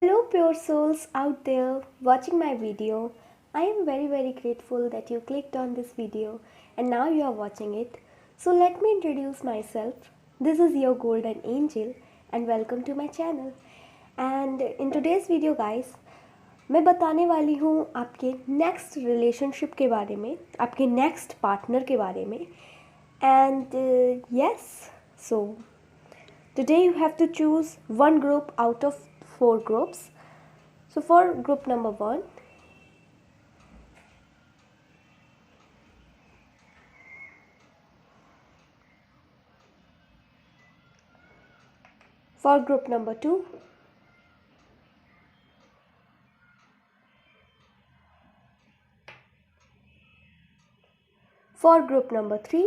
Hello, pure souls out there watching my video. I am very grateful that you clicked on this video and now you are watching it. So, let me introduce myself. This is your golden angel and welcome to my channel. And in today's video, guys, मैं बताने वाली हूँ आपके next relationship के बारे में, आपके next partner के बारे में. And yes, so today you have to choose one group out of 4 groups. So for group number 1, for group number 2, for group number 3,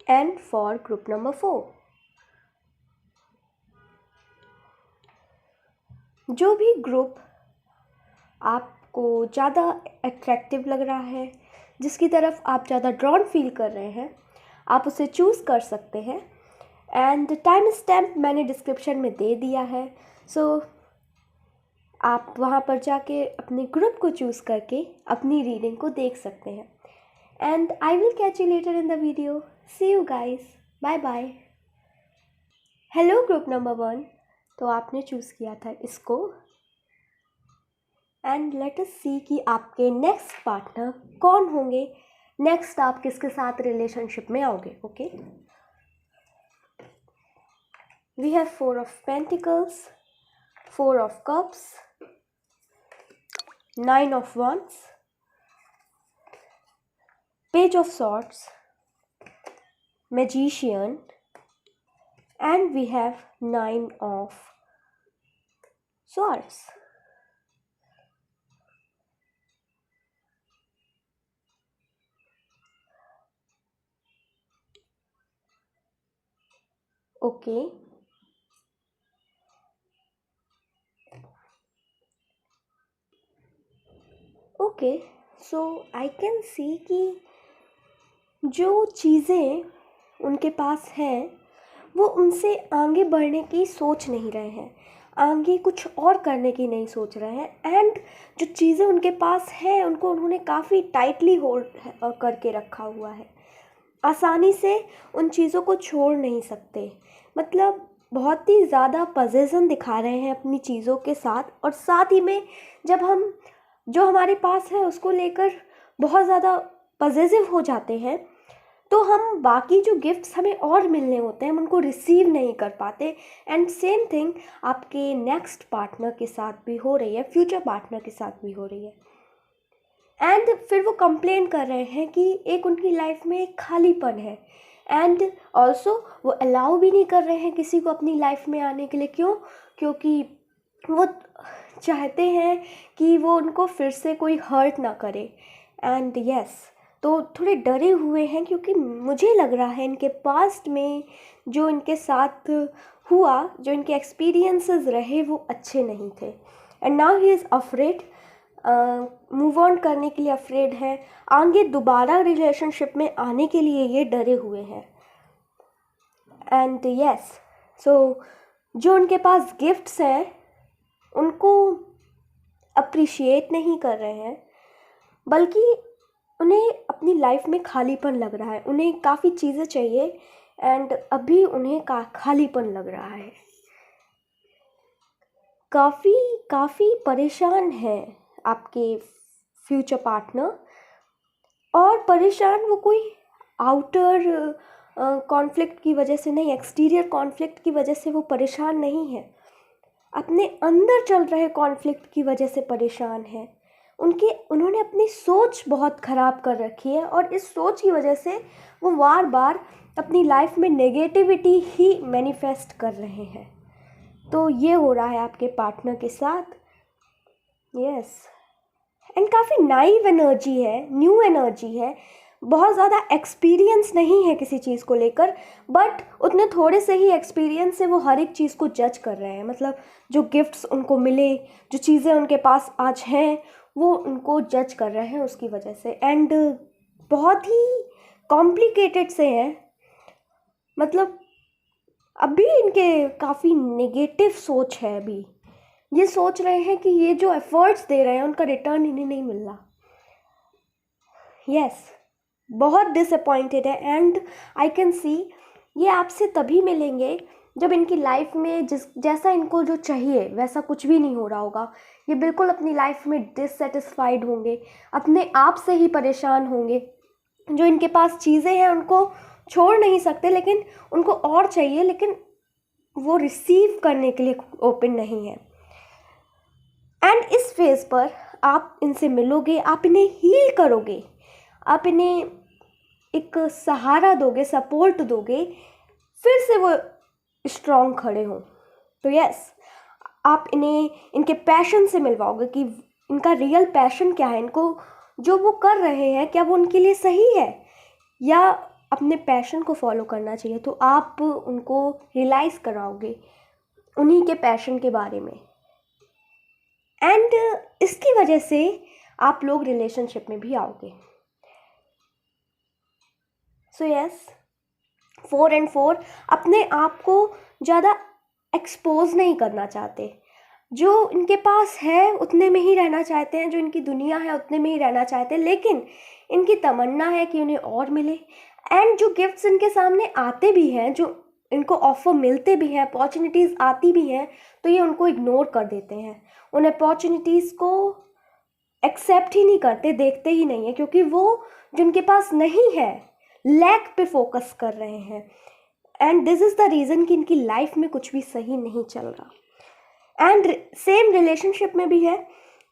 and for group number 4. जो भी group आपको ज़्यादा अट्रैक्टिव लग रहा है, जिसकी तरफ आप ज़्यादा ड्रॉन फील कर रहे हैं, आप उसे चूज़ कर सकते हैं. एंड टाइम स्टैम्प मैंने डिस्क्रिप्शन में दे दिया है. सो आप वहाँ पर जाके अपने ग्रुप को चूज़ करके अपनी रीडिंग को देख सकते हैं. And I will catch you later in the video. See you guys. Bye bye. Hello group number 1. तो आपने चूज़ किया था इसको. एंड लेट अस सी कि आपके नेक्स्ट पार्टनर कौन होंगे, नेक्स्ट आप किसके साथ रिलेशनशिप में आओगे. Okay, we have 4 of pentacles, 4 of cups, 9 of wands, page of swords, magician, and we have 9 of swords. Okay, okay, so I can see कि जो चीज़ें उनके पास हैं वो उनसे आगे बढ़ने की सोच नहीं रहे हैं, आगे कुछ और करने की नहीं सोच रहे हैं. एंड जो चीज़ें उनके पास हैं उनको उन्होंने काफ़ी टाइटली होल्ड करके रखा हुआ है. आसानी से उन चीज़ों को छोड़ नहीं सकते. मतलब बहुत ही ज़्यादा पजेशन दिखा रहे हैं अपनी चीज़ों के साथ. और साथ ही में जब हम जो हमारे पास है उसको लेकर बहुत ज़्यादा पजेसिव हो जाते हैं तो हम बाकी जो गिफ्ट्स हमें और मिलने होते हैं हम उनको रिसीव नहीं कर पाते. एंड सेम थिंग आपके नेक्स्ट पार्टनर के साथ भी हो रही है, फ्यूचर पार्टनर के साथ भी हो रही है. एंड फिर वो कंप्लेन कर रहे हैं कि एक उनकी लाइफ में एक खालीपन है. एंड ऑल्सो वो अलाउ भी नहीं कर रहे हैं किसी को अपनी लाइफ में आने के लिए. क्यों? क्योंकि वो चाहते हैं कि वो उनको फिर से कोई हर्ट ना करे. एंड यस, तो थोड़े डरे हुए हैं क्योंकि मुझे लग रहा है इनके पास्ट में जो इनके साथ हुआ, जो इनके एक्सपीरियंसेस रहे वो अच्छे नहीं थे. And now he is afraid, move on करने के लिए अफ्रेड है, आगे दोबारा रिलेशनशिप में आने के लिए ये डरे हुए हैं. एंड यस, सो जो उनके पास गिफ्ट्स हैं उनको अप्रिशिएट नहीं कर रहे हैं, बल्कि उन्हें अपनी लाइफ में खालीपन लग रहा है. उन्हें काफ़ी चीज़ें चाहिए एंड अभी उन्हें खालीपन लग रहा है. काफ़ी परेशान है आपके फ्यूचर पार्टनर. और परेशान वो कोई आउटर कॉन्फ्लिक्ट की वजह से नहीं, एक्सटीरियर कॉन्फ्लिक्ट की वजह से वो परेशान नहीं है, अपने अंदर चल रहे कॉन्फ्लिक्ट की वजह से परेशान है. उन्होंने अपनी सोच बहुत ख़राब कर रखी है और इस सोच की वजह से वो बार बार अपनी लाइफ में नेगेटिविटी ही मैनिफेस्ट कर रहे हैं. तो ये हो रहा है आपके पार्टनर के साथ. यस, एंड काफ़ी नाइव एनर्जी है, न्यू एनर्जी है, बहुत ज़्यादा एक्सपीरियंस नहीं है किसी चीज़ को लेकर, बट उतने थोड़े से ही एक्सपीरियंस से वो हर एक चीज़ को जज कर रहे हैं. मतलब जो गिफ्ट्स उनको मिले, जो चीज़ें उनके पास आज हैं, वो उनको जज कर रहे हैं उसकी वजह से. एंड बहुत ही कॉम्प्लिकेटेड से हैं. मतलब अभी इनके काफ़ी नेगेटिव सोच है। अभी ये सोच रहे हैं कि ये जो एफर्ट्स दे रहे हैं उनका रिटर्न इन्हें नहीं मिल रहा। यस, बहुत डिसअपॉइंटेड है। एंड आई कैन सी ये आपसे तभी मिलेंगे जब इनकी लाइफ में जैसा इनको जो चाहिए वैसा कुछ भी नहीं हो रहा होगा। ये बिल्कुल अपनी लाइफ में डिससेटिस्फाइड होंगे, अपने आप से ही परेशान होंगे। जो इनके पास चीज़ें हैं उनको छोड़ नहीं सकते, लेकिन उनको और चाहिए, लेकिन वो रिसीव करने के लिए ओपन नहीं है। एंड इस फेज़ पर आप इनसे मिलोगे, आप इन्हें हील करोगे, आप इन्हें एक सहारा दोगे, सपोर्ट दोगे, फिर से वो स्ट्रॉन्ग खड़े हों। तो यस, आप इन्हें इनके पैशन से मिलवाओगे कि इनका रियल पैशन क्या है, इनको जो वो कर रहे हैं क्या वो उनके लिए सही है, या अपने पैशन को फॉलो करना चाहिए। तो आप उनको रियलाइज़ कराओगे उन्हीं के पैशन के बारे में। एंड इसकी वजह से आप लोग रिलेशनशिप में भी आओगे। सो यस, 4 and 4 अपने आप को ज़्यादा एक्सपोज नहीं करना चाहते। जो इनके पास है उतने में ही रहना चाहते हैं, जो इनकी दुनिया है उतने में ही रहना चाहते हैं, लेकिन इनकी तमन्ना है कि उन्हें और मिले। एंड जो गिफ्ट्स इनके सामने आते भी हैं, जो इनको ऑफर मिलते भी हैं, अपॉर्चुनिटीज़ आती भी हैं, तो ये उनको इग्नोर कर देते हैं। उन अपॉर्चुनिटीज़ को एक्सेप्ट ही नहीं करते, देखते ही नहीं है, क्योंकि वो जिनके पास नहीं है लैक पे फोकस कर रहे हैं। And this is the reason कि इनकी लाइफ में कुछ भी सही नहीं चल रहा। एंड सेम रिलेशनशिप में भी है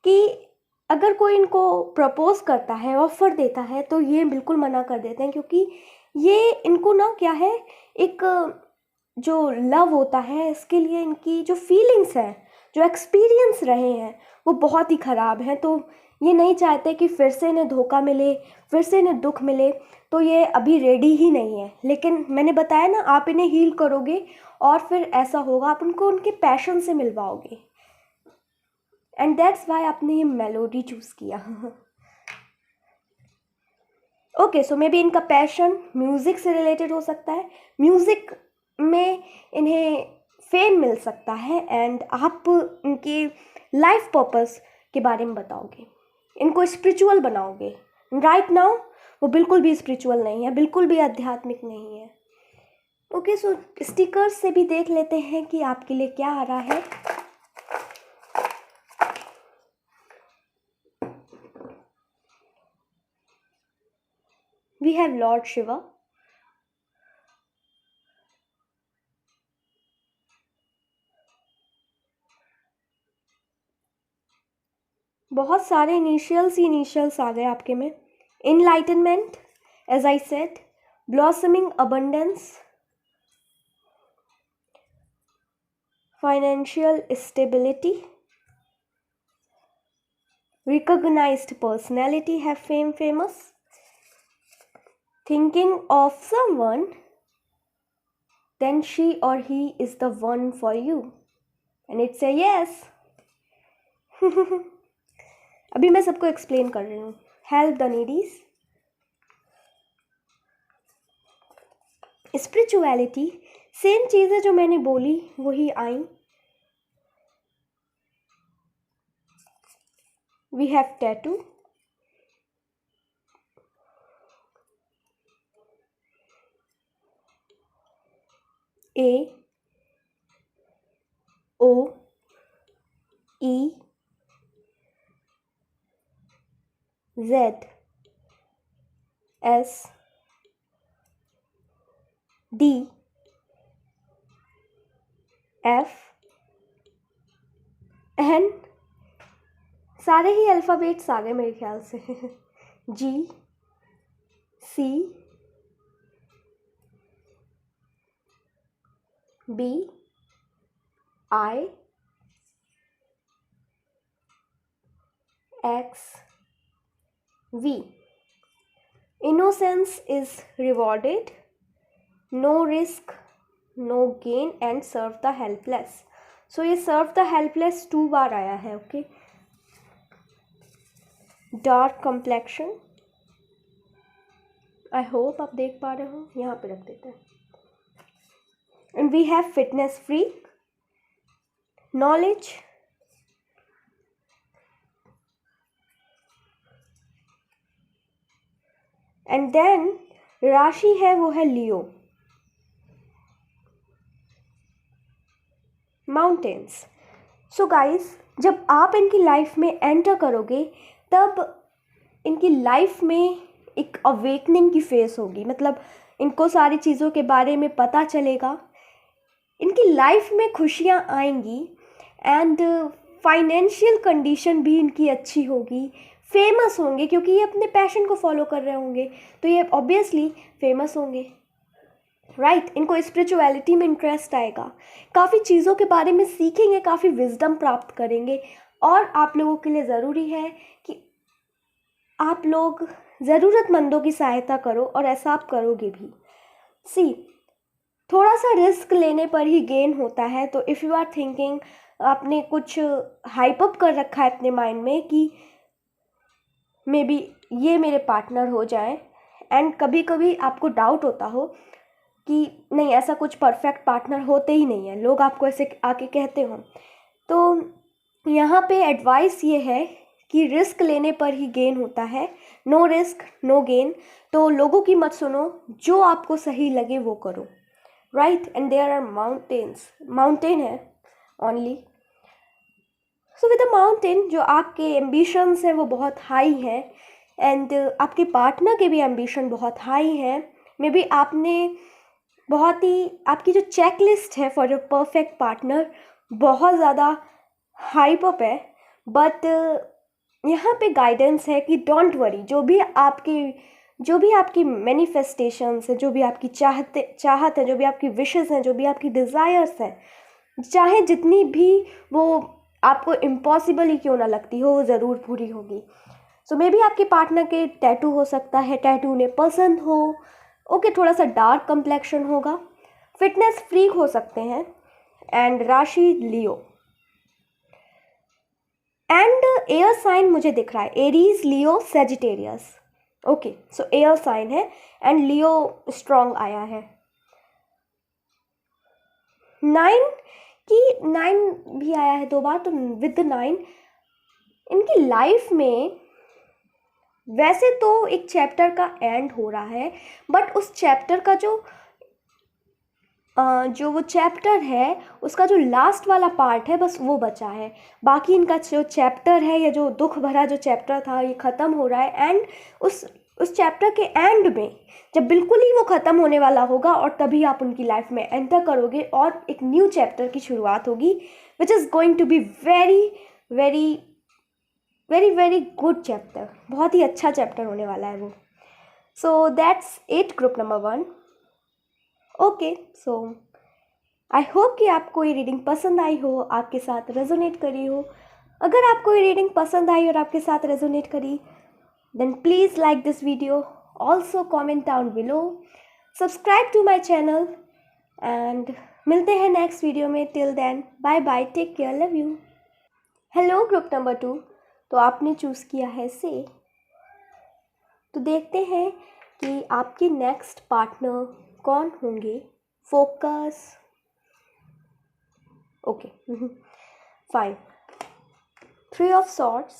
कि अगर कोई इनको प्रपोज करता है, ऑफ़र देता है, तो ये बिल्कुल मना कर देते हैं, क्योंकि ये इनको ना क्या है, एक जो लव होता है इसके लिए इनकी जो फीलिंग्स हैं, जो एक्सपीरियंस रहे हैं, वो बहुत ही ख़राब हैं। तो ये नहीं चाहते कि फिर से इन्हें धोखा मिले, फिर से इन्हें दुख मिले, तो ये अभी रेडी ही नहीं है। लेकिन मैंने बताया ना, आप इन्हें हील करोगे और फिर ऐसा होगा, आप उनको उनके पैशन से मिलवाओगे। एंड दैट्स वाई आपने ये मेलोडी चूज़ किया। ओके, सो मे बी इनका पैशन म्यूज़िक से रिलेटेड हो सकता है। म्यूज़िक में इन्हें फेम मिल सकता है, एंड आप इनके लाइफ पर्पस के बारे में बताओगे, इनको स्पिरिचुअल बनाओगे। राइट नाउ वो बिल्कुल भी स्पिरिचुअल नहीं है, बिल्कुल भी आध्यात्मिक नहीं है। ओके, सो स्टिकर्स से भी देख लेते हैं कि आपके लिए क्या आ रहा है। वी हैव लॉर्ड शिवा, बहुत सारे इनिशियल्स आ गए आपके में। Enlightenment, as I said, blossoming abundance, financial stability, recognized personality, have famous, thinking of someone, then she or he is the one for you, and it's a yes. अभी मैं सबको explain कर रही हूँ। Help the needies, spirituality, same चीज़ें जो मैंने बोली वही आई। We have tattoo, A O E Z S D F N, सारे ही अल्फ़ाबेट्स आ गए मेरे ख्याल से। G C B I X V. Innocence is rewarded, no risk, no gain, and serve the helpless. So ये serve the helpless 2 बार आया है। Okay, dark complexion, I hope आप देख पा रहे हो, यहाँ पे रख देते हैं। and we have fitness freak, knowledge, and then राशि है वो है लियो, माउंटेन्स। सो गाइस, जब आप इनकी लाइफ में एंटर करोगे तब इनकी लाइफ में एक अवेकनिंग की फेस होगी, मतलब इनको सारी चीज़ों के बारे में पता चलेगा, इनकी लाइफ में खुशियाँ आएंगी एंड फाइनेंशियल कंडीशन भी इनकी अच्छी होगी, फेमस होंगे क्योंकि ये अपने पैशन को फॉलो कर रहे होंगे तो ये ऑब्वियसली फेमस होंगे, राइट। इनको स्पिरिचुअलिटी में इंटरेस्ट आएगा, काफ़ी चीज़ों के बारे में सीखेंगे, काफ़ी विजडम प्राप्त करेंगे। और आप लोगों के लिए ज़रूरी है कि आप लोग ज़रूरतमंदों की सहायता करो और ऐसा आप करोगे भी। सी, थोड़ा सा रिस्क लेने पर ही गेन होता है, तो इफ़ यू आर थिंकिंग, आपने कुछ हाइप अप कर रखा है अपने माइंड में कि मे बी ये मेरे पार्टनर हो जाए, एंड कभी कभी आपको डाउट होता हो कि नहीं, ऐसा कुछ परफेक्ट पार्टनर होते ही नहीं है, लोग आपको ऐसे आके कहते हो, तो यहाँ पे एडवाइस ये है कि रिस्क लेने पर ही गेन होता है, नो रिस्क नो गेन। तो लोगों की मत सुनो, जो आपको सही लगे वो करो, right. And there are mountains, mountain है only. So with a mountain, जो आपके एम्बिशंस हैं वो बहुत हाई हैं, एंड आपके पार्टनर के भी एम्बिशन बहुत हाई हैं। मे बी आपने बहुत ही, आपकी जो चेक लिस्ट है फॉर योर परफेक्ट पार्टनर बहुत ज़्यादा हाइप अप है, बट यहाँ पे गाइडेंस है कि डोंट वरी, जो भी आपकी मैनिफेस्टेशंस है, जो भी आपकी चाहत है, जो भी आपकी विशेस हैं, जो भी आपकी डिज़ायर्स हैं, चाहे जितनी भी वो आपको इम्पॉसिबल ही क्यों ना लगती हो, वो ज़रूर पूरी होगी। सो मे बी आपके पार्टनर के टैटू हो सकता है, टैटू उन्हें पसंद हो, ओके, थोड़ा सा डार्क कंप्लेक्शन होगा, फिटनेस फ्रीक हो सकते हैं, एंड राशि लियो, एंड एयर साइन मुझे दिख रहा है, Aries, Leo, Sagittarius. Okay, so air sign है एंड लियो स्ट्रॉन्ग आया है। 9 भी आया है 2 बार, तो विद 9 इनकी लाइफ में वैसे तो एक चैप्टर का एंड हो रहा है, बट उस चैप्टर का जो वो चैप्टर है उसका जो लास्ट वाला पार्ट है बस वो बचा है। बाकी इनका जो चैप्टर है, या जो दुख भरा जो चैप्टर था, ये ख़त्म हो रहा है, एंड उस चैप्टर के एंड में जब बिल्कुल ही वो ख़त्म होने वाला होगा और तभी आप उनकी लाइफ में एंटर करोगे और एक न्यू चैप्टर की शुरुआत होगी, which is going to be very very very very good chapter, बहुत ही अच्छा चैप्टर होने वाला है वो। So that's it, group number 1। Okay, so I hope कि आपको ये रीडिंग पसंद आई हो, आपके साथ रेजोनेट करी हो। अगर आपको ये रीडिंग पसंद आई और आपके साथ रेजोनेट करी, then please like this video, also comment down below, subscribe to my channel, and मिलते हैं नेक्स्ट वीडियो में। Till then, bye bye, take care, love you. Hello group number 2, तो आपने चूज़ किया है से, तो देखते हैं कि आपके नेक्स्ट पार्टनर कौन होंगे। Focus, okay, fine. 3 of swords,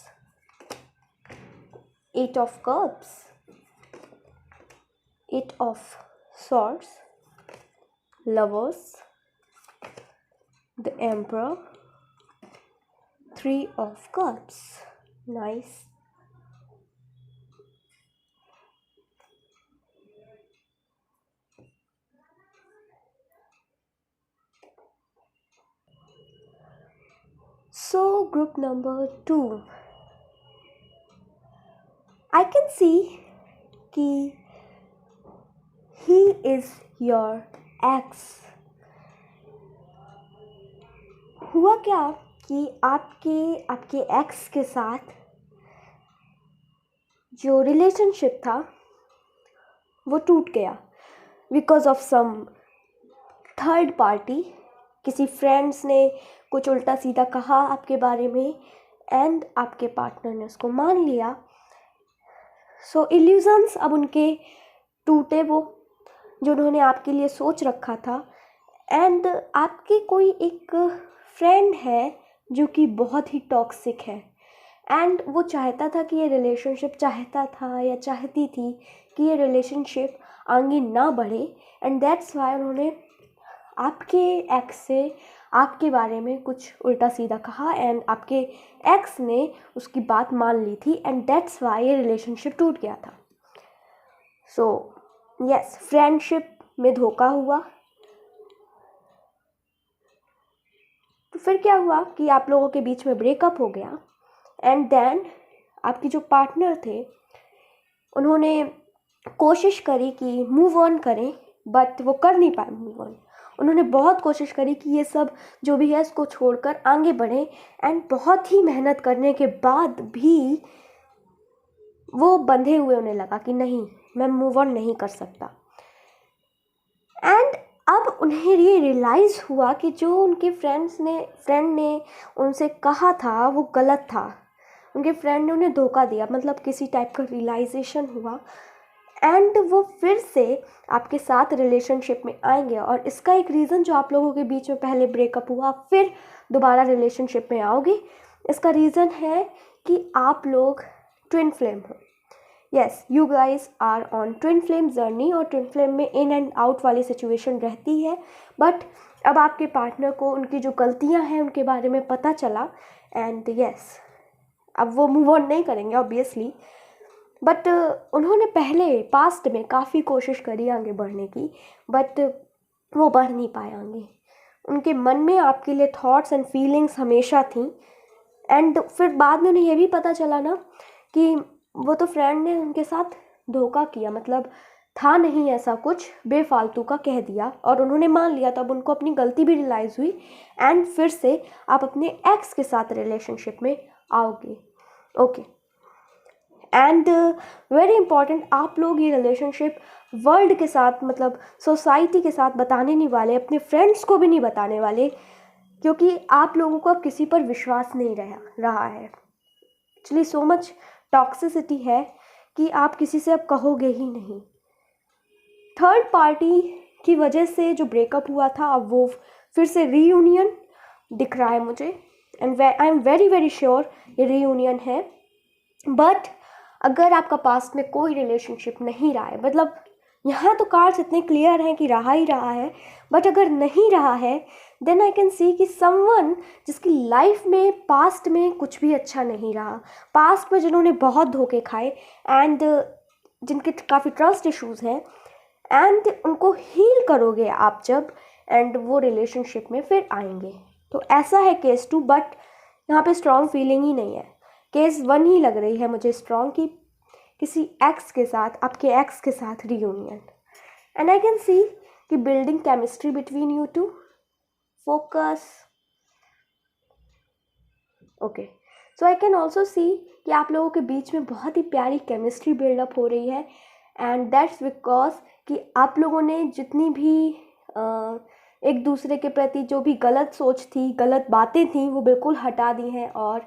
8 of cups, 8 of swords, lovers, the emperor, 3 of cups, nice. So group number 2, I can see कि he is your ex। हुआ क्या कि आपके एक्स के साथ जो रिलेशनशिप था वो टूट गया because of some third party. किसी फ्रेंड्स ने कुछ उल्टा सीधा कहा आपके बारे में, एंड आपके पार्टनर ने उसको मान लिया। सो इल्यूजन्स अब उनके टूटे, वो जो उन्होंने आपके लिए सोच रखा था, एंड आपके कोई एक फ्रेंड है जो कि बहुत ही टॉक्सिक है, एंड वो चाहता था कि ये रिलेशनशिप, चाहता था या चाहती थी कि ये रिलेशनशिप आगे ना बढ़े, एंड दैट्स वाई उन्होंने आपके एक्स से आपके बारे में कुछ उल्टा सीधा कहा, एंड आपके एक्स ने उसकी बात मान ली थी, एंड दैट्स वाई ये रिलेशनशिप टूट गया था. सो यस, फ्रेंडशिप में धोखा हुआ. तो फिर क्या हुआ कि आप लोगों के बीच में ब्रेकअप हो गया, एंड देन आपकी जो पार्टनर थे उन्होंने कोशिश करी कि मूव ऑन करें, बट वो कर नहीं पाए मूव ऑन. उन्होंने बहुत कोशिश करी कि ये सब जो भी है इसको छोड़कर आगे बढ़ें, एंड बहुत ही मेहनत करने के बाद भी वो बंधे हुए उन्हें लगा कि नहीं, मैं मूव ऑन नहीं कर सकता. एंड अब उन्हें ये रियलाइज़ हुआ कि जो उनके फ्रेंड ने उनसे कहा था वो गलत था. उनके फ्रेंड ने उन्हें धोखा दिया, मतलब किसी टाइप का रियलाइजेशन हुआ, एंड वो फिर से आपके साथ रिलेशनशिप में आएंगे. और इसका एक रीज़न, जो आप लोगों के बीच में पहले ब्रेकअप हुआ फिर दोबारा रिलेशनशिप में आओगे, इसका रीज़न है कि आप लोग ट्विन फ्लेम हो. Yes, you guys are on twin flame journey, और ट्विन फ्लेम में इन एंड आउट वाली सिचुएशन रहती है. बट अब आपके पार्टनर को उनकी जो गलतियां हैं उनके बारे में पता चला, एंड यस, अब वो मूव ऑन नहीं करेंगे ऑब्वियसली, बट उन्होंने पहले पास्ट में काफ़ी कोशिश करी आगे बढ़ने की, बट वो बढ़ नहीं पाए आगे. उनके मन में आपके लिए थॉट्स एंड फीलिंग्स हमेशा थी, एंड फिर बाद में उन्हें ये भी पता चला ना कि वो तो फ्रेंड ने उनके साथ धोखा किया, मतलब था नहीं ऐसा कुछ, बेफालतू का कह दिया और उन्होंने मान लिया. तब उनको अपनी गलती भी रियलाइज़ हुई, एंड फिर से आप अपने एक्स के साथ रिलेशनशिप में आओगे. ओके, एंड वेरी इंपॉर्टेंट, आप लोग ये रिलेशनशिप वर्ल्ड के साथ, मतलब सोसाइटी के साथ बताने नहीं वाले, अपने फ्रेंड्स को भी नहीं बताने वाले, क्योंकि आप लोगों को अब किसी पर विश्वास नहीं रहा है. एक्चुअली सो मच टॉक्सिसिटी है कि आप किसी से अब कहोगे ही नहीं. थर्ड पार्टी की वजह से जो ब्रेकअप हुआ था, अब वो फिर से रीयूनियन दिख रहा है मुझे, and I am very very sure ये रीयूनियन है. बट अगर आपका पास्ट में कोई रिलेशनशिप नहीं रहा है, मतलब यहाँ तो कार्ड्स इतने क्लियर हैं कि रहा ही रहा है, बट अगर नहीं रहा है देन आई कैन सी कि समवन जिसकी लाइफ में पास्ट में कुछ भी अच्छा नहीं रहा, पास्ट में जिन्होंने बहुत धोखे खाए, एंड जिनके काफ़ी ट्रस्ट इश्यूज़ हैं, एंड उनको हील करोगे आप जब, एंड वो रिलेशनशिप में फिर आएंगे. तो ऐसा है केस 2, बट यहाँ पे स्ट्रॉन्ग फीलिंग ही नहीं है. केस 1 ही लग रही है मुझे स्ट्रॉन्ग, की किसी एक्स के साथ, आपके एक्स के साथ reunion, and I can see कि building chemistry between you two. Focus. Okay, so I can also see कि आप लोगों के बीच में बहुत ही प्यारी केमिस्ट्री बिल्डअप हो रही है, एंड दैट्स बिकॉज कि आप लोगों ने जितनी भी एक दूसरे के प्रति जो भी गलत सोच थी, गलत बातें थी, वो बिल्कुल हटा दी हैं, और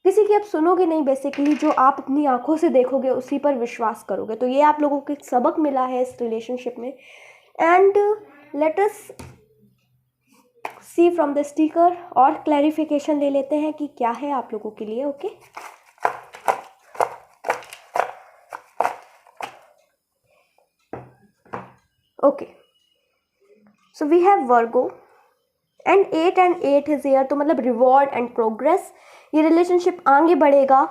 किसी की आप सुनोगे नहीं, बेसिकली जो आप अपनी आंखों से देखोगे उसी पर विश्वास करोगे. तो ये आप लोगों को एक सबक मिला है इस रिलेशनशिप में, and let us see from the sticker, और क्लैरिफिकेशन ले लेते हैं कि क्या है आप लोगों के लिए. Okay, okay, so we have Virgo and 8 is here, तो मतलब रिवॉर्ड एंड प्रोग्रेस, ये रिलेशनशिप आगे बढ़ेगा.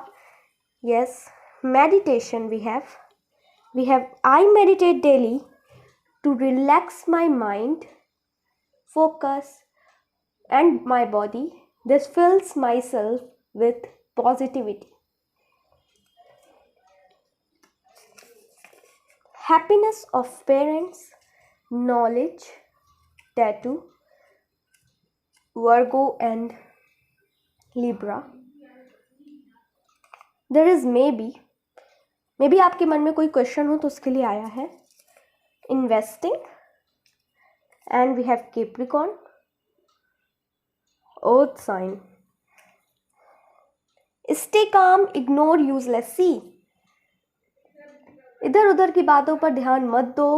Yes, meditation we have I meditate daily to relax my mind, focus and my body. This fills myself with positivity. Happiness of parents, knowledge, tattoo, Virgo and Libra. There is maybe आपके मन में कोई question हो तो उसके लिए आया है. Investing, and we have Capricorn, Earth sign. Stay calm, ignore useless. See, इधर उधर की बातों पर ध्यान मत दो,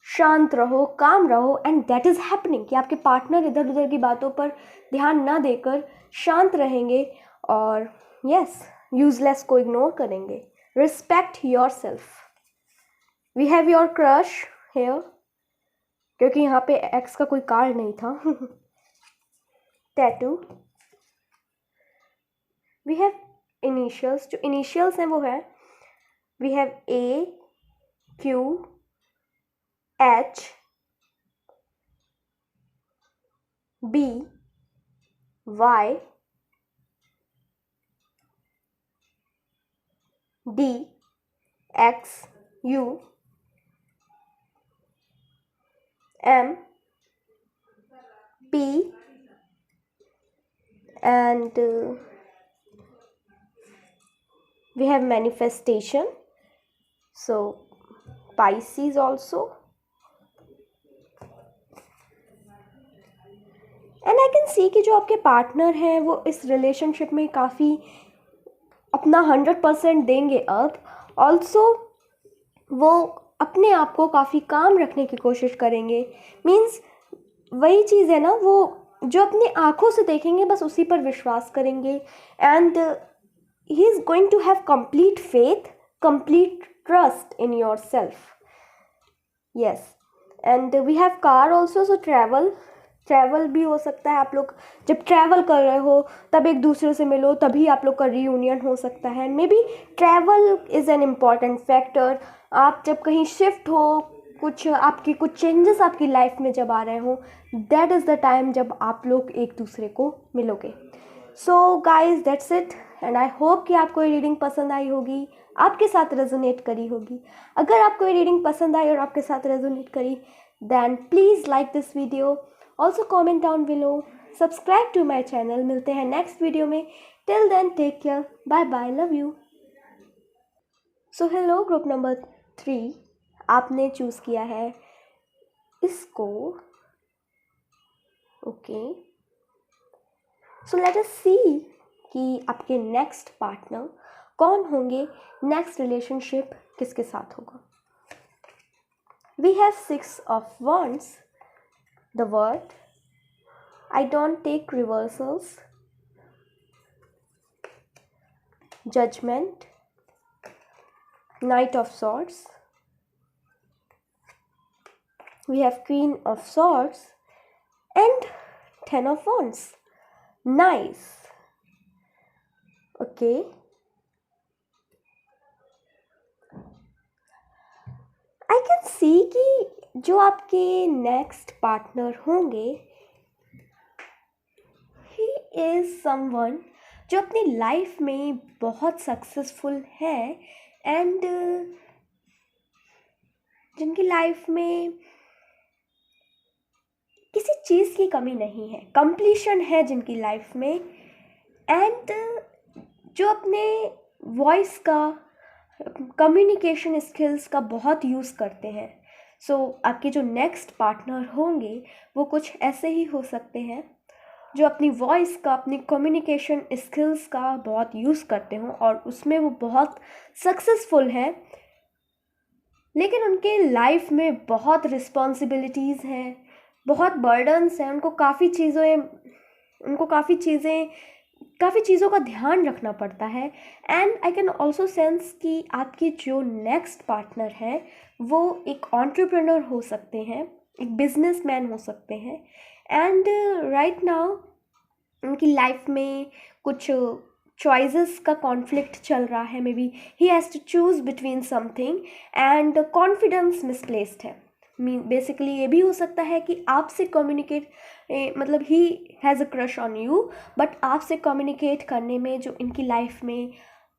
शांत रहो, काम रहो, एंड दैट इज़ हैपनिंग कि आपके पार्टनर इधर उधर की बातों पर ध्यान ना देकर शांत रहेंगे और यस यूजलेस को इग्नोर करेंगे. Respect yourself. We have your crush here, क्योंकि यहाँ पे एक्स का कोई कार्ड नहीं था. टैटू. We have initials. जो इनिशियल्स हैं वो है we have A, Q, H, B, Y, D, X, U, M, P, and we have manifestation, so Pisces also, and I can see कि जो आपके पार्टनर हैं वो इस रिलेशनशिप में काफ़ी अपना 100% देंगे. अब ऑल्सो वो अपने आप को काफ़ी काम रखने की कोशिश करेंगे. मीन्स वही चीज़ है ना, वो जो अपनी आँखों से देखेंगे बस उसी पर विश्वास करेंगे. And he is going to have complete faith, complete trust in yourself. Yes. And we have car also. So travel भी हो सकता है. आप लोग जब ट्रैवल कर रहे हो तब एक दूसरे से मिलो, तभी आप लोग का रीयूनियन हो सकता है. May be travel is an important factor. आप जब कहीं शिफ्ट हो, कुछ चेंजेस आपकी लाइफ में जब आ रहे हो, दैट इज़ द टाइम जब आप लोग एक दूसरे को मिलोगे. So guys that's it. And I hope कि आपको ये रीडिंग पसंद आई होगी, आपके साथ रेजोनेट करी होगी. अगर आपको ये रीडिंग पसंद आई और आपके साथ रेजोनेट करी, then please like this video. Also comment down below. Subscribe to my channel. मिलते हैं नेक्स्ट वीडियो में. Till then take care. Bye bye. Love you. So hello group number 3. आपने चूज़ किया है इसको. Okay. So let us see कि आपके next partner कौन होंगे, नेक्स्ट रिलेशनशिप किसके साथ होगा. We have 6 of wands, the world, I don't take reversals, judgement, knight of swords, we have queen of swords and 10 of wands. Nice. Okay. I can see कि जो आपके next partner होंगे, he is someone जो अपनी life में बहुत successful है and जिनकी लाइफ में किसी चीज़ की कमी नहीं है, कंप्लीशन है जिनकी लाइफ में. एंड जो अपने वॉइस का, कम्युनिकेशन स्किल्स का बहुत यूज़ करते हैं. सो आपके जो नेक्स्ट पार्टनर होंगे वो कुछ ऐसे ही हो सकते हैं जो अपनी वॉइस का, अपनी कम्युनिकेशन स्किल्स का बहुत यूज़ करते हों और उसमें वो बहुत सक्सेसफुल हैं. लेकिन उनके लाइफ में बहुत रिस्पॉन्सिबिलिटीज़ हैं, बहुत बर्डन्स हैं. उनको काफ़ी चीज़ों का ध्यान रखना पड़ता है. And I can also sense कि आपके जो नेक्स्ट पार्टनर है वो एक एंटरप्रेन्योर हो सकते हैं, एक बिजनेसमैन हो सकते हैं. एंड राइट नाउ उनकी लाइफ में कुछ चॉइसेस का कॉन्फ्लिक्ट चल रहा है. Maybe he has to choose between something and confidence misplaced है. बेसिकली ये भी हो सकता है कि आपसे कम्युनिकेट, मतलब he has a crush on you, but आपसे कम्युनिकेट करने में जो इनकी लाइफ में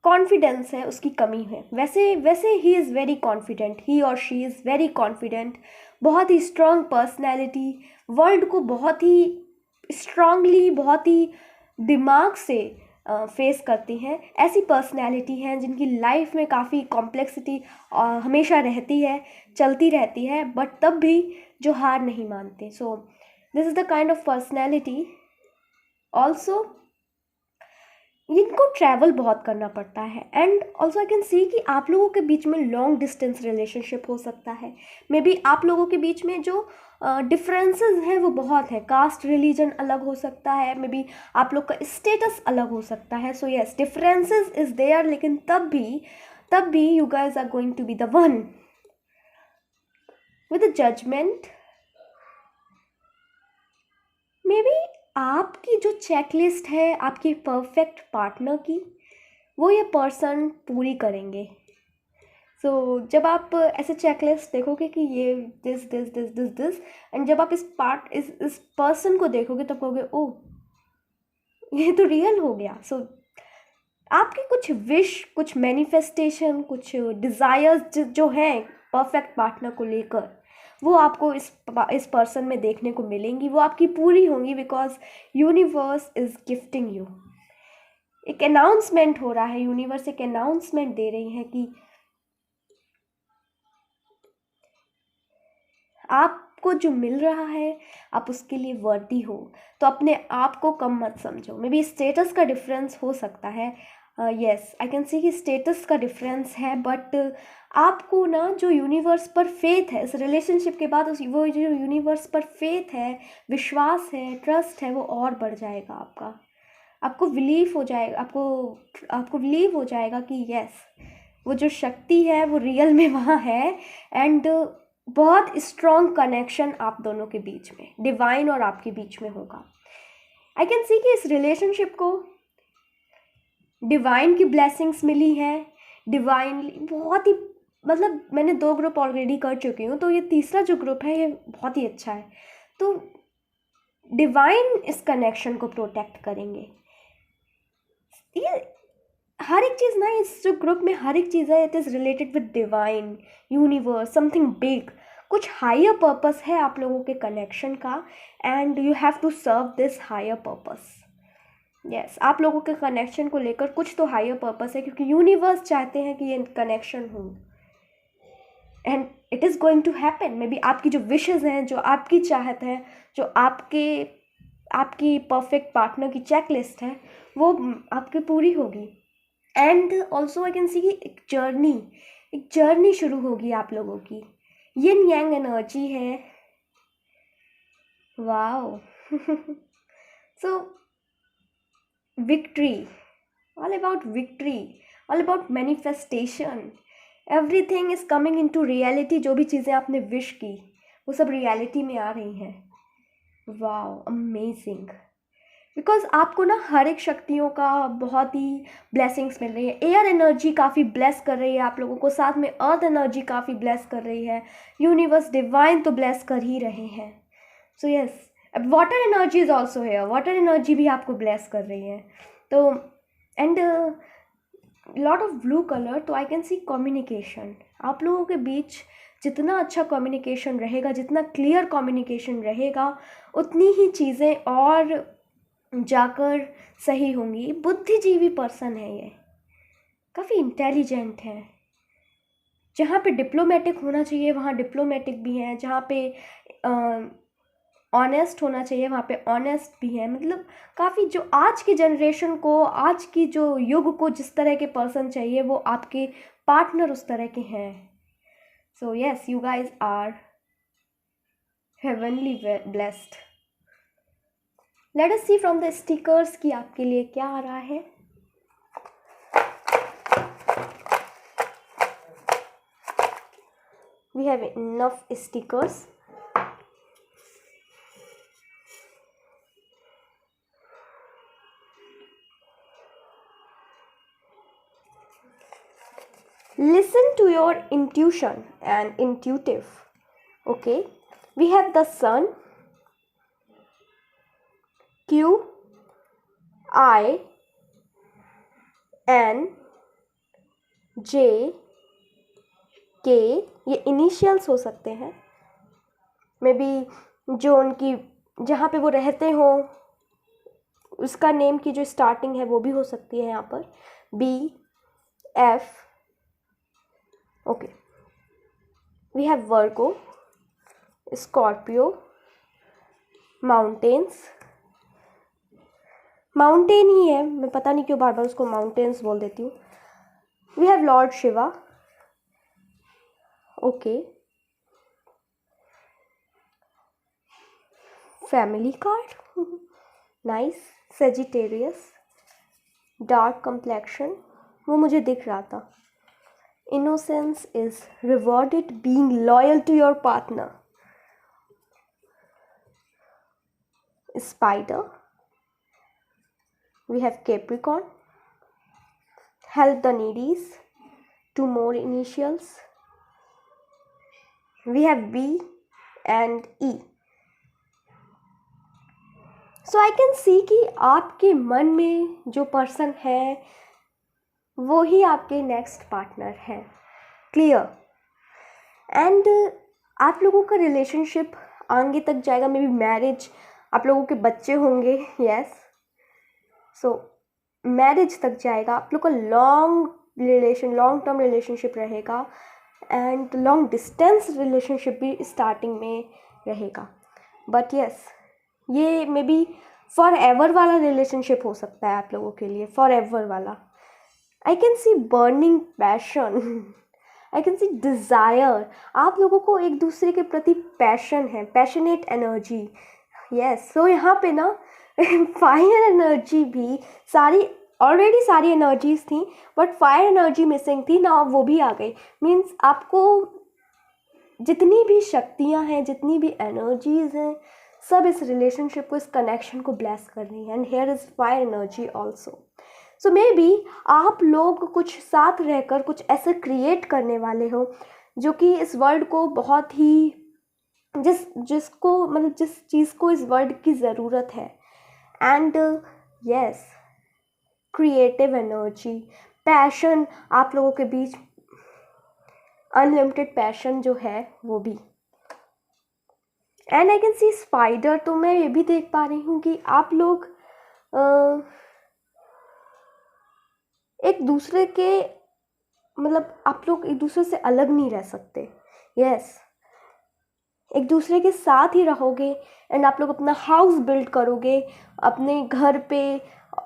कॉन्फिडेंस है उसकी कमी है. वैसे ही इज़ वेरी कॉन्फिडेंट, ही और शी इज़ वेरी कॉन्फिडेंट. बहुत ही स्ट्रॉन्ग पर्सनैलिटी, वर्ल्ड को बहुत ही स्ट्रांगली, बहुत ही दिमाग से फेस करती हैं. ऐसी पर्सनैलिटी हैं जिनकी लाइफ में काफ़ी कॉम्प्लेक्सिटी हमेशा रहती है, चलती रहती है, बट तब भी जो हार नहीं मानते. So this is the kind of personality. Also इनको ट्रैवल बहुत करना पड़ता है। And also I can see कि आप लोगों के बीच में लॉन्ग डिस्टेंस रिलेशनशिप हो सकता है। मे बी आप लोगों के बीच में जो डिफरेंसेस हैं वो बहुत है। कास्ट रिलीजन अलग हो सकता है, मे बी आप लोग का स्टेटस अलग हो सकता है। So yes, differences is there, लेकिन तब भी you guys are going to be the one with judgement. Maybe आपकी जो चेकलिस्ट है आपके परफेक्ट पार्टनर की, वो ये पर्सन पूरी करेंगे। सो जब आप ऐसे चेकलिस्ट देखोगे कि ये this this this this this, and जब आप इस पर्सन को देखोगे तब कहोगे ओ ये तो रियल हो गया। सो आपके कुछ विश, कुछ मैनिफेस्टेशन, कुछ डिज़ायर्स जो हैं परफेक्ट पार्टनर को लेकर, वो आपको इस पर्सन में देखने को मिलेंगी, वो आपकी पूरी होंगी, because universe is gifting you. एक अनाउंसमेंट हो रहा है, यूनिवर्स एक अनाउंसमेंट दे रही है कि आपको जो मिल रहा है आप उसके लिए वर्दी हो। तो अपने आप को कम मत समझो। मे बी स्टेटस का डिफरेंस हो सकता है, यस आई कैन सी कि स्टेटस का डिफरेंस है, बट आपको ना जो यूनिवर्स पर फेथ है इस रिलेशनशिप के बाद, वो जो यूनिवर्स पर फेथ है, विश्वास है, ट्रस्ट है, वो और बढ़ जाएगा आपका। आपको बिलीव हो जाएगा, आपको बिलीव हो जाएगा कि यस वो जो शक्ति है वो रियल में वहाँ है। एंड बहुत स्ट्रॉन्ग कनेक्शन आप दोनों के बीच में, डिवाइन और आपके बीच में होगा। आई कैन सी कि इस रिलेशनशिप को डिवाइन की ब्लेसिंग्स मिली हैं। डिवाइनली बहुत ही, मतलब मैंने 2 ग्रुप ऑलरेडी कर चुकी हूँ, तो ये तीसरा जो ग्रुप है ये बहुत ही अच्छा है। तो डिवाइन इस कनेक्शन को प्रोटेक्ट करेंगे। ये हर एक चीज़ ना, इस जो ग्रुप में हर एक चीज़ है, it is related with divine, universe, something big. कुछ हायर पर्पस है आप लोगों के कनेक्शन का, and you have to serve this higher purpose. Yes, आप लोगों के कनेक्शन को लेकर कुछ तो हायर पर्पस है, क्योंकि यूनिवर्स चाहते हैं कि ये कनेक्शन हो, and it is going to happen. Maybe आपकी जो विशेज़ हैं, जो आपकी चाहत है, जो आपकी परफेक्ट पार्टनर की चेकलिस्ट है, वो आपकी पूरी होगी। And also I can see कि एक जर्नी शुरू होगी आप लोगों की। यिन यांग एनर्जी है, wow. So victory, victory, all about manifestation, everything is coming into reality. जो भी चीज़ें आपने विश की वो सब रियलिटी में आ रही हैं। Wow, amazing. बिकॉज आपको ना हर एक शक्तियों का बहुत ही ब्लेसिंग्स मिल रही है। एयर एनर्जी काफ़ी ब्लेस कर रही है आप लोगों को, साथ में अर्थ एनर्जी काफ़ी ब्लेस कर रही है, यूनिवर्स डिवाइन तो ब्लेस कर ही रहे हैं। सो यस, अब वाटर एनर्जी इज़ ऑल्सो है, वाटर एनर्जी भी आपको ब्लेस कर रही है। तो and lot of blue colour, तो आई कैन सी कम्युनिकेशन। आप लोगों के बीच जितना अच्छा कम्युनिकेशन रहेगा, जितना क्लियर कम्युनिकेशन रहेगा, उतनी ही चीज़ें और जाकर सही होंगी। बुद्धिजीवी पर्सन है ये, काफ़ी इंटेलिजेंट है। जहाँ पे डिप्लोमेटिक होना चाहिए वहाँ डिप्लोमेटिक भी हैं, जहाँ पे ऑनेस्ट होना चाहिए वहाँ पे ऑनेस्ट भी है। मतलब काफ़ी जो आज की जनरेशन को, आज की जो युग को जिस तरह के पर्सन चाहिए, वो आपके पार्टनर उस तरह के हैं। So yes, you guys are heavenly blessed. Let us see from the stickers कि आपके लिए क्या आ रहा है। We have enough stickers. Listen to your intuition and intuitive. Okay, we have the sun, Q, I, N, J, K, ये initials हो सकते हैं। मे बी जो उनकी, जहाँ पे वो रहते हो उसका नेम की जो स्टार्टिंग है वो भी हो सकती है यहाँ पर, B, F. Okay, we have Virgo, Scorpio, mountains, mountain ही है, मैं पता नहीं क्यों बार बार उसको माउंटेन्स बोल देती हूँ। We have lord Shiva, okay. Family card, nice. Sagittarius, dark complexion, वो मुझे दिख रहा था। Innocence is rewarded, being loyal to your partner. Spider, we have Capricorn, help the needies, 2 more initials, we have B and E. So I can see कि आपके मन में जो पर्सन है वो ही आपके नेक्स्ट पार्टनर है, क्लियर। एंड आप लोगों का रिलेशनशिप आगे तक जाएगा, मे बी मैरिज, आप लोगों के बच्चे होंगे, यस। सो मैरिज तक जाएगा, आप लोग का लॉन्ग टर्म रिलेशनशिप रहेगा एंड लॉन्ग डिस्टेंस रिलेशनशिप भी स्टार्टिंग में रहेगा। बट यस, ये मे बी फॉर एवर वाला रिलेशनशिप हो सकता है आप लोगों के लिए, फॉर एवर वाला। आई can C burning passion, I can C desire, आप लोगों को एक दूसरे के प्रति पैशन है, पैशनेट एनर्जी, यस। सो यहाँ पे ना फायर एनर्जी भी ऑलरेडी सारी एनर्जीज थी, बट फायर एनर्जी मिसिंग थी ना, वो भी आ गई। मीन्स आपको जितनी भी शक्तियाँ हैं, जितनी भी एनर्जीज हैं, सब इस रिलेशनशिप को, इस कनेक्शन को ब्लेस कर रही हैं। And here is fire energy also. So may B आप लोग कुछ साथ रहकर कुछ ऐसा क्रिएट करने वाले हो जो कि इस वर्ल्ड को बहुत ही जिसको मतलब जिस चीज़ को इस वर्ल्ड की ज़रूरत है। And yes, creative energy, passion, आप लोगों के बीच अनलिमिटेड पैशन जो है वो भी। And I can C spider, तो मैं ये भी देख पा रही हूँ कि आप लोग एक दूसरे के मतलब आप लोग एक दूसरे से अलग नहीं रह सकते, यस। एक दूसरे के साथ ही रहोगे एंड आप लोग अपना हाउस बिल्ड करोगे अपने घर पे,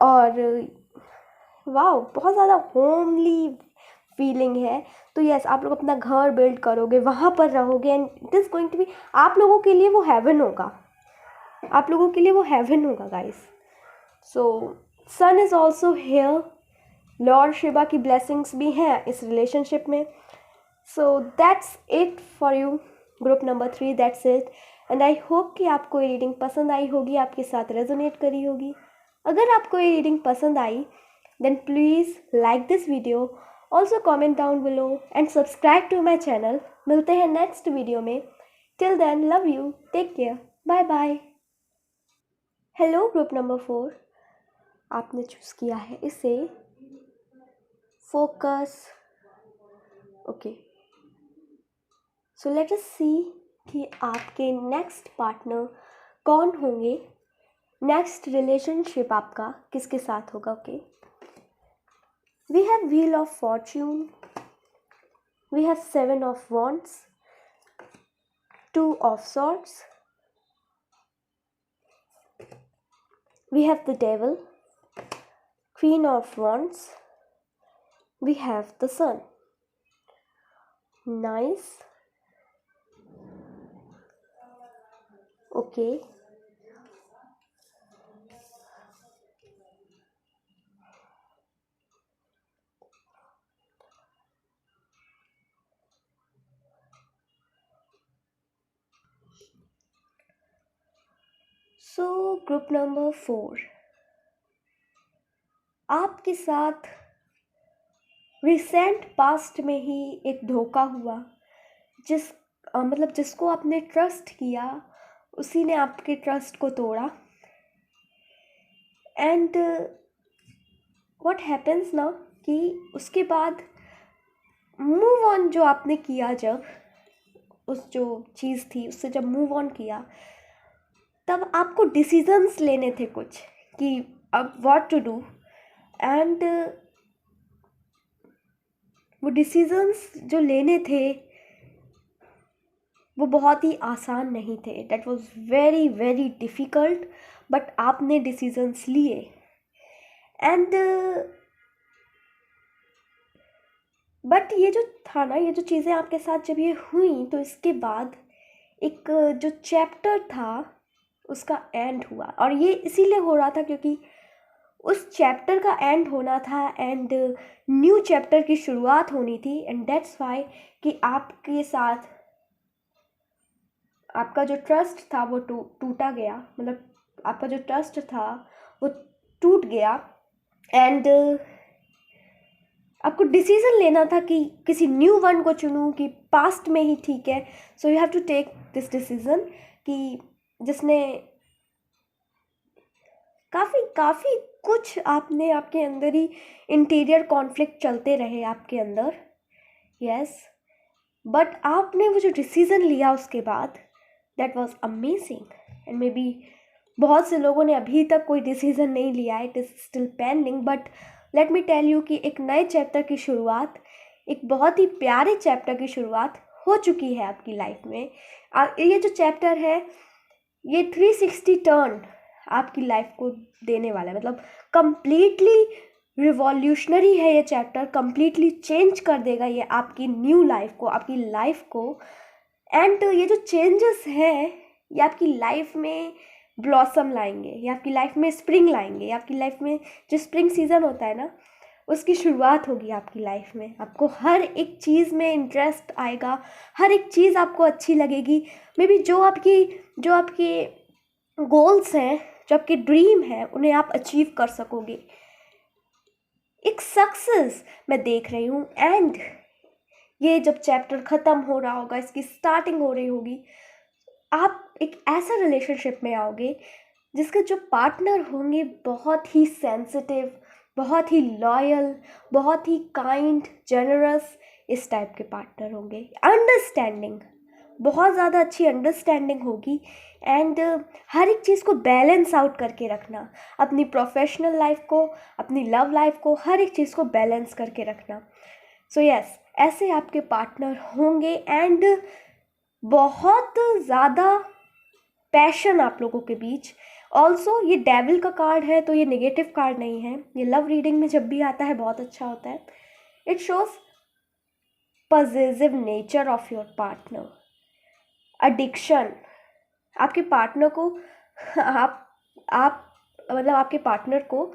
और वाओ, बहुत ज़्यादा होमली फीलिंग है। तो यस, आप लोग अपना घर बिल्ड करोगे, वहाँ पर रहोगे and it is going to be, आप लोगों के लिए वो हेवन होगा, आप लोगों के लिए वो हेवन होगा guys. So sun is also here, lord Shiva की ब्लेसिंग्स भी हैं इस रिलेशनशिप में। So that's it for you group number 3, that's it. And I hope कि आपको ये रीडिंग पसंद आई होगी, आपके साथ रेजोनेट करी होगी। अगर आपको ये रीडिंग पसंद आई then please like this video, also comment down below and subscribe to my channel. मिलते हैं नेक्स्ट वीडियो में। Till then, love you, take care, bye bye. Hello group number 4, आपने चूज़ किया है इसे focus, okay. So let us see कि आपके next partner कौन होंगे, नेक्स्ट रिलेशनशिप आपका किसके साथ होगा, okay. We have wheel of fortune, we have 7 of wands, 2 of swords, we have the devil, queen of wands, we have the sun, nice, okay. So group number 4, आपके साथ recent past में ही एक धोखा हुआ, मतलब जिसको आपने ट्रस्ट किया उसी ने आपके ट्रस्ट को तोड़ा। एंड व्हाट हैपन्स ना कि उसके बाद मूव ऑन जो आपने किया, जब उस जो चीज़ थी उससे जब मूव ऑन किया, तब आपको डिसीजंस लेने थे कुछ कि अब व्हाट टू डू। एंड वो डिसीजंस जो लेने थे वो बहुत ही आसान नहीं थे, that was very very difficult, but आपने डिसीजंस लिए एंड बट ये जो था ना, ये जो चीज़ें आपके साथ जब ये हुई, तो इसके बाद एक जो चैप्टर था उसका एंड हुआ, और ये इसीलिए हो रहा था क्योंकि उस चैप्टर का एंड होना था एंड न्यू चैप्टर की शुरुआत होनी थी। एंड दैट्स वाई कि आपके साथ आपका जो ट्रस्ट था वो टूटा गया, मतलब आपका जो ट्रस्ट था वो टूट गया। एंड आपको डिसीज़न लेना था कि किसी न्यू वन को चुनूं कि पास्ट में ही ठीक है। So you have to take this decision कि जिसने काफ़ी कुछ आपने आपके अंदर ही इंटीरियर कॉन्फ्लिक्ट चलते रहे आपके अंदर, यस, बट आपने वो जो डिसीज़न लिया उसके बाद, that was amazing. And may be बहुत से लोगों ने अभी तक कोई डिसीज़न नहीं लिया है, it is still pending, but let me tell you कि एक नए चैप्टर की शुरुआत, एक बहुत ही प्यारे चैप्टर की शुरुआत हो चुकी है आपकी लाइफ में। ये जो चैप्टर है ये 360 टर्न आपकी लाइफ को देने वाला है, मतलब कंप्लीटली रिवॉल्यूशनरी है ये चैप्टर, कंप्लीटली चेंज कर देगा ये आपकी न्यू लाइफ को, आपकी लाइफ को। एंड ये जो चेंजेस हैं ये आपकी लाइफ में ब्लॉसम लाएंगे, ये आपकी लाइफ में स्प्रिंग लाएंगे, ये आपकी लाइफ में जो स्प्रिंग सीज़न होता है ना उसकी शुरुआत होगी आपकी लाइफ में। आपको हर एक चीज़ में इंटरेस्ट आएगा, हर एक चीज़ आपको अच्छी लगेगी। मे बी जो आपके गोल्स हैं, जो आपके ड्रीम है, उन्हें आप अचीव कर सकोगे। एक सक्सेस मैं देख रही हूँ। एंड ये जब चैप्टर ख़त्म हो रहा होगा, इसकी स्टार्टिंग हो रही होगी, आप एक ऐसा रिलेशनशिप में आओगे जिसके जो पार्टनर होंगे बहुत ही सेंसिटिव, बहुत ही लॉयल, बहुत ही काइंड, जेनरस, इस टाइप के पार्टनर होंगे। अंडरस्टैंडिंग, बहुत ज़्यादा अच्छी अंडरस्टैंडिंग होगी। एंड हर एक चीज़ को बैलेंस आउट करके रखना, अपनी प्रोफेशनल लाइफ को, अपनी लव लाइफ को, हर एक चीज़ को बैलेंस करके रखना। सो यस, ऐसे आपके पार्टनर होंगे। एंड बहुत ज़्यादा पैशन आप लोगों के बीच। ऑल्सो ये डेविल का कार्ड है, तो ये नेगेटिव कार्ड नहीं है। ये लव रीडिंग में जब भी आता है बहुत अच्छा होता है। It shows positive nature of your partner. Addiction, आपके पार्टनर को आप मतलब आपके पार्टनर को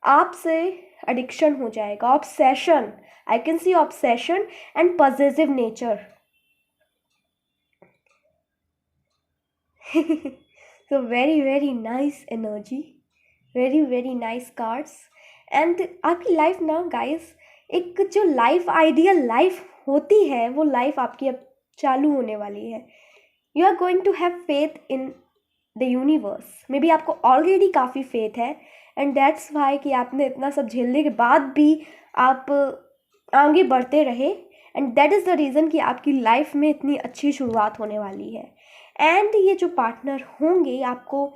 आपसे एडिक्शन हो जाएगा, obsession, I can C obsession and positive nature. So very nice energy, very nice cards. And आपकी लाइफ ना गाइस, एक जो लाइफ आइडियल लाइफ होती है वो लाइफ आपकी अब चालू होने वाली है। You are going to have faith in the universe. Maybe आपको ऑलरेडी काफ़ी फेथ है एंड दैट्स वाई कि आपने इतना सब झेलने के बाद भी आप आगे बढ़ते रहे। And that is the reason कि आपकी लाइफ में इतनी अच्छी शुरुआत होने वाली है। एंड ये जो पार्टनर होंगे आपको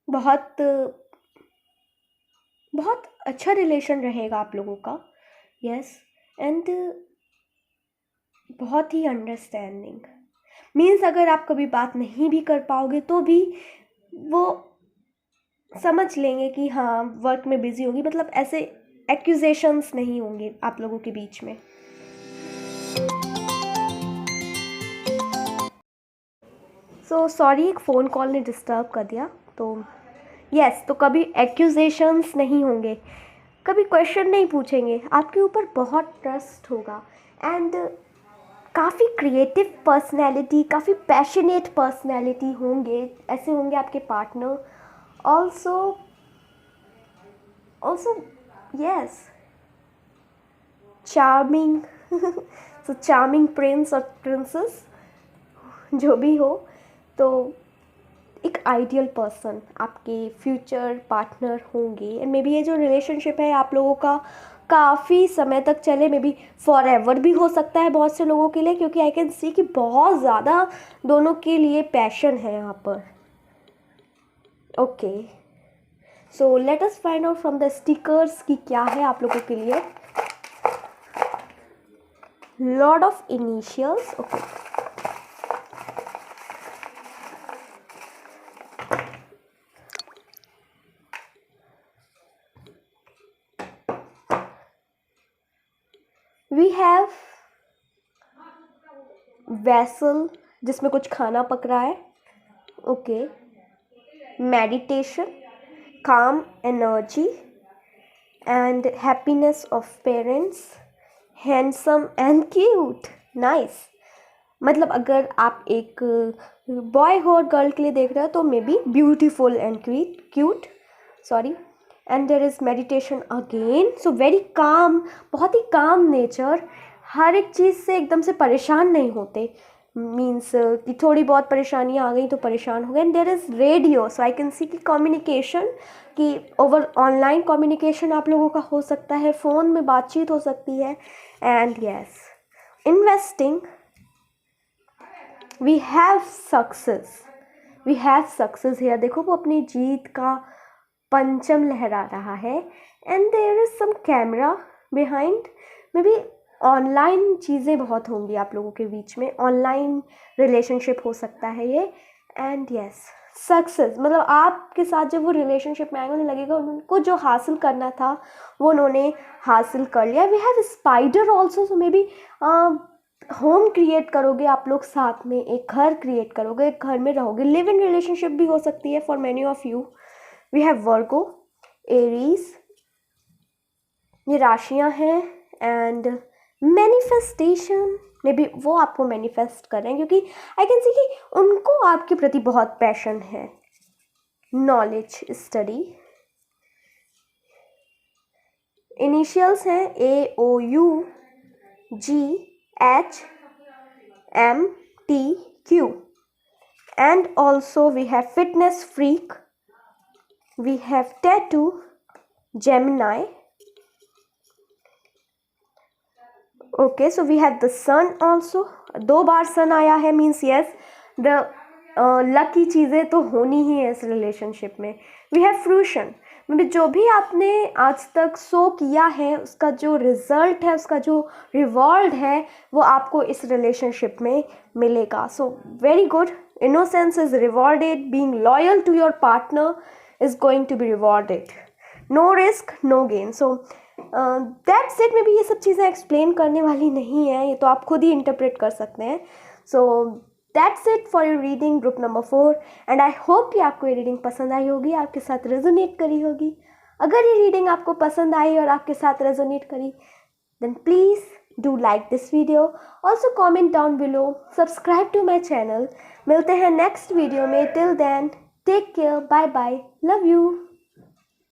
बहुत अच्छा रिलेशन रहेगा आप लोगों का, यस। एंड बहुत ही अंडरस्टैंडिंग, मीन्स अगर आप कभी बात नहीं भी कर पाओगे तो भी वो समझ लेंगे कि हाँ वर्क में बिजी होगी, मतलब ऐसे एक्यूजेशंस नहीं होंगे आप लोगों के बीच में। सो सॉरी, एक फ़ोन कॉल ने डिस्टर्ब कर दिया। तो यस, तो कभी एक्यूजेशंस नहीं होंगे, कभी क्वेश्चन नहीं पूछेंगे, आपके ऊपर बहुत ट्रस्ट होगा। एंड काफ़ी क्रिएटिव पर्सनैलिटी, काफ़ी पैशनेट पर्सनैलिटी होंगे, ऐसे होंगे आपके पार्टनर। ऑल्सो यस, चार्मिंग, सो चार्मिंग प्रिंस और प्रिंसेस जो भी हो, तो एक आइडियल पर्सन आपके फ्यूचर पार्टनर होंगे। एंड मे बी ये जो रिलेशनशिप है आप लोगों का काफ़ी समय तक चले, मे बी फॉर एवर भी हो सकता है बहुत से लोगों के लिए, क्योंकि आई कैन सी कि बहुत ज़्यादा दोनों के लिए पैशन है यहाँ पर। Okay, so let us find out from the stickers कि क्या है आप लोगों के लिए। Lord of initials, okay, we have vessel जिसमें कुछ खाना पक रहा है. Okay. Meditation, calm energy and happiness of parents, handsome and cute. nice. मतलब अगर आप एक बॉय हो और गर्ल के लिए देख रहे हो तो may be beautiful and cute. Sorry. And there is meditation again. So very calm, बहुत ही काम नेचर. हर एक चीज़ से एकदम से परेशान नहीं होते. मीन्स कि थोड़ी बहुत परेशानियाँ आ गई तो परेशान हो गए. And there is radio. So I can see कि कम्युनिकेशन, कि ओवर ऑनलाइन कम्युनिकेशन आप लोगों का हो सकता है, फ़ोन में बातचीत हो सकती है. And yes, investing. We have success. We have success here. देखो वो अपनी जीत का पंचम लहरा रहा है. And there is some camera behind. May be online चीज़ें बहुत होंगी आप लोगों के बीच में. ऑनलाइन रिलेशनशिप हो सकता है ये. एंड यस, सक्सेस मतलब आपके साथ जब वो रिलेशनशिप में आएंगे उन्हें लगेगा उनको जो हासिल करना था वो उन्होंने हासिल कर लिया. We have spider also. So may be home create करोगे आप लोग साथ में, एक घर क्रिएट करोगे, एक घर में रहोगे. लिव इन रिलेशनशिप भी हो सकती है for many of you. We have Virgo, Aries. ये राशियाँ हैं. एंड मैनिफेस्टेशन, मे बी वो आपको मैनिफेस्ट कर रहे हैं क्योंकि आई कैन सी कि उनको आपके प्रति बहुत पैशन है. Knowledge, study. इनिशियल्स हैं AOUGHMTQ. And also we have fitness freak. We have tattoo, Gemini. Okay. So we have the sun also. 2 बार सन आया है. मीन्स यस, द लकी चीज़ें तो होनी ही है इस रिलेशनशिप में. We have fruition. मतलब जो भी आपने आज तक सो किया है उसका जो रिजल्ट है, उसका जो रिवॉर्ड है वो आपको इस रिलेशनशिप में मिलेगा. So very good. Innocence is rewarded. Being loyal to your partner is going to be rewarded. No risk, no gain. So that's it. May be ये सब चीज़ें एक्सप्लेन करने वाली नहीं है, ये तो आप खुद ही इंटरप्रेट कर सकते हैं. सो that's it for your reading group number 4. And I hope कि आपको ये रीडिंग पसंद आई होगी, आपके साथ रेजोनेट करी होगी. अगर ये रीडिंग आपको पसंद आई और आपके साथ रेजोनेट करी then please do like this video. Also comment down below. Subscribe to my channel. मिलते हैं नेक्स्ट वीडियो में. Till then take care. Bye bye. Love you.